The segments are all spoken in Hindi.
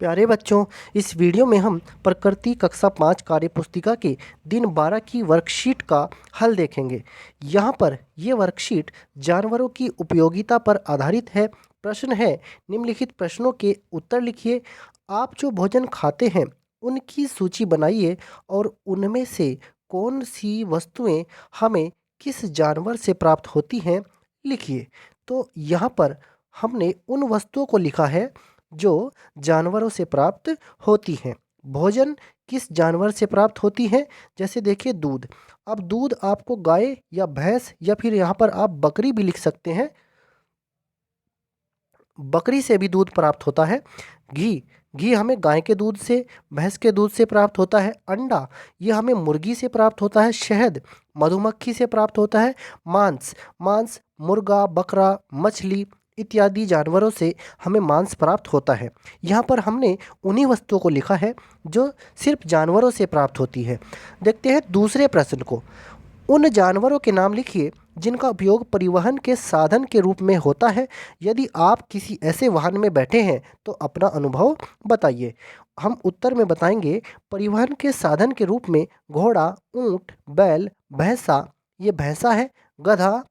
प्यारे बच्चों, इस वीडियो में हम प्रकृति कक्षा 5 कार्य पुस्तिका के दिन 12 की वर्कशीट का हल देखेंगे। यहाँ पर ये वर्कशीट जानवरों की उपयोगिता पर आधारित है। प्रश्न है, निम्नलिखित प्रश्नों के उत्तर लिखिए। आप जो भोजन खाते हैं उनकी सूची बनाइए और उनमें से कौन सी वस्तुएं हमें किस जानवर से प्राप्त होती हैं लिखिए। तो यहाँ पर हमने उन वस्तुओं को लिखा है जो जानवरों से प्राप्त होती हैं। भोजन किस जानवर से प्राप्त होती है? जैसे देखिए दूध। अब दूध आपको गाय या भैंस या फिर यहाँ पर आप बकरी भी लिख सकते हैं, बकरी से भी दूध प्राप्त होता है। घी, घी हमें गाय के दूध से, भैंस के दूध से प्राप्त होता है। अंडा, ये हमें मुर्गी से प्राप्त होता है। शहद, मधुमक्खी से प्राप्त होता है। मांस, मांस मुर्गा, बकरा, मछली इत्यादि जानवरों से हमें मांस प्राप्त होता है। यहाँ पर हमने उन्हीं वस्तुओं को लिखा है जो सिर्फ जानवरों से प्राप्त होती है। देखते हैं दूसरे प्रश्न को। उन जानवरों के नाम लिखिए जिनका उपयोग परिवहन के साधन के रूप में होता है। यदि आप किसी ऐसे वाहन में बैठे हैं तो अपना अनुभव बताइए। हम उत्तर में बताएंगे, परिवहन के साधन के रूप में घोड़ा, ऊंट, बैल, भैंसा, ये भैंसा है, गधा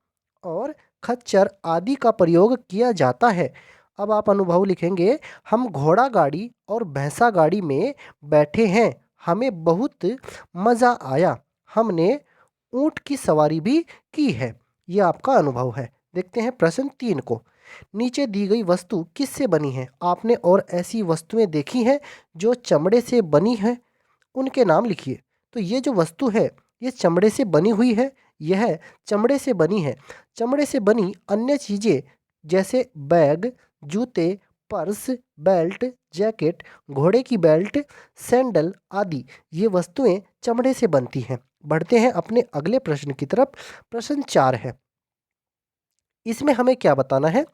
और खच्चर आदि का प्रयोग किया जाता है। अब आप अनुभव लिखेंगे, हम घोड़ा गाड़ी और भैंसा गाड़ी में बैठे हैं, हमें बहुत मज़ा आया, हमने ऊंट की सवारी भी की है। ये आपका अनुभव है। देखते हैं प्रश्न 3 को। नीचे दी गई वस्तु किससे बनी है? आपने और ऐसी वस्तुएं देखी हैं जो चमड़े से बनी हैं, उनके नाम लिखिए। तो ये जो वस्तु है ये चमड़े से बनी हुई है, यह चमड़े से बनी है। चमड़े से बनी अन्य चीज़ें जैसे बैग, जूते, पर्स, बेल्ट, जैकेट, घोड़े की बेल्ट, सैंडल आदि ये वस्तुएं चमड़े से बनती हैं। बढ़ते हैं अपने अगले प्रश्न की तरफ। प्रश्न 4 है, इसमें हमें क्या बताना है?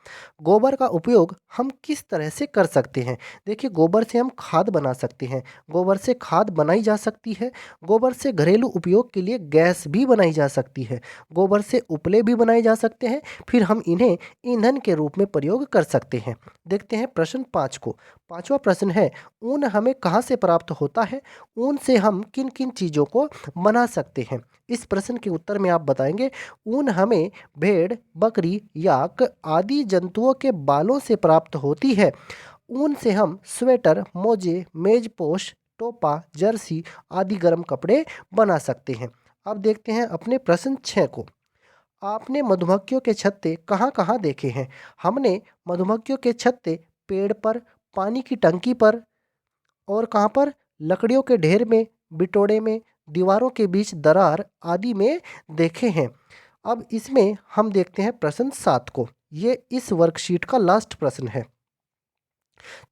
गोबर का उपयोग हम किस तरह से कर सकते हैं? देखिए, गोबर से हम खाद बना सकते हैं, गोबर से खाद बनाई जा सकती है, गोबर से घरेलू उपयोग के लिए गैस भी बनाई जा सकती है, गोबर से उपले भी बनाए जा सकते हैं, फिर हम इन्हें ईंधन के रूप में प्रयोग कर सकते हैं। देखते हैं प्रश्न 5 को। पांचवा प्रश्न है, ऊन हमें कहाँ से प्राप्त होता है? ऊन से हम किन किन चीज़ों को बना सकते हैं? इस प्रश्न के उत्तर में आप बताएंगे, ऊन हमें भेड़, बकरी, याक आदि जंतुओं के बालों से प्राप्त होती है। ऊन से हम स्वेटर, मोजे, मेजपोश, टोपा, जर्सी आदि गर्म कपड़े बना सकते हैं। अब देखते हैं अपने प्रश्न 6 को। आपने मधुमक्खियों के छत्ते कहाँ कहाँ देखे हैं? हमने मधुमक्खियों के छत्ते पेड़ पर, पानी की टंकी पर और कहाँ पर? लकड़ियों के ढेर में, बिटोड़े में, दीवारों के बीच दरार आदि में देखे हैं। अब इसमें हम देखते हैं प्रश्न 7 को। ये इस वर्कशीट का लास्ट प्रश्न है।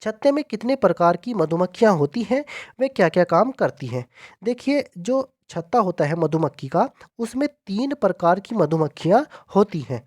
छत्ते में कितने प्रकार की मधुमक्खियां होती हैं? वे क्या क्या काम करती हैं? देखिए, जो छत्ता होता है मधुमक्खी का, उसमें 3 प्रकार की मधुमक्खियां होती हैं।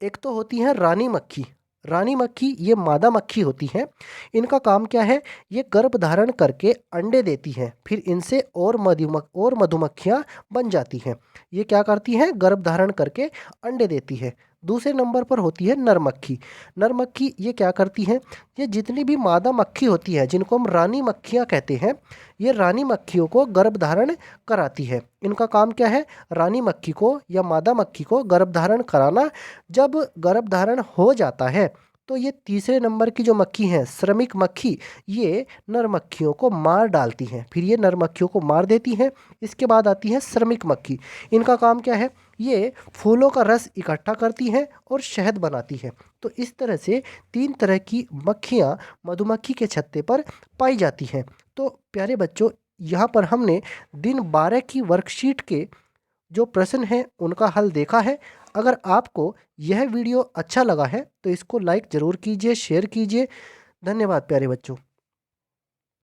एक तो होती है रानी मक्खी। रानी मक्खी ये मादा मक्खी होती है। इनका काम क्या है? ये गर्भ धारण करके अंडे देती हैं, फिर इनसे और मधुमक्खियाँ बन जाती हैं। ये क्या करती हैं? गर्भ धारण करके अंडे देती है। दूसरे नंबर पर होती है नर मक्खी। नर मक्खी ये क्या करती हैं? ये जितनी भी मादा मक्खी होती है, जिनको हम रानी मक्खियाँ कहते हैं, ये रानी मक्खियों को गर्भ धारण कराती है। इनका काम क्या है? रानी मक्खी को या मादा मक्खी को गर्भ धारण कराना। जब गर्भ धारण हो जाता है तो ये तीसरे नंबर की जो मक्खी है, श्रमिक मक्खी, ये नर मक्खियों को मार डालती हैं, फिर ये नर मक्खियों को मार देती हैं। इसके बाद आती है श्रमिक मक्खी। इनका काम क्या है? ये फूलों का रस इकट्ठा करती हैं और शहद बनाती हैं। तो इस तरह से 3 तरह की मक्खियाँ मधुमक्खी के छत्ते पर पाई जाती हैं। तो प्यारे बच्चों, यहाँ पर हमने दिन 12 की वर्कशीट के जो प्रश्न हैं उनका हल देखा है। अगर आपको यह वीडियो अच्छा लगा है तो इसको लाइक ज़रूर कीजिए, शेयर कीजिए। धन्यवाद प्यारे बच्चों।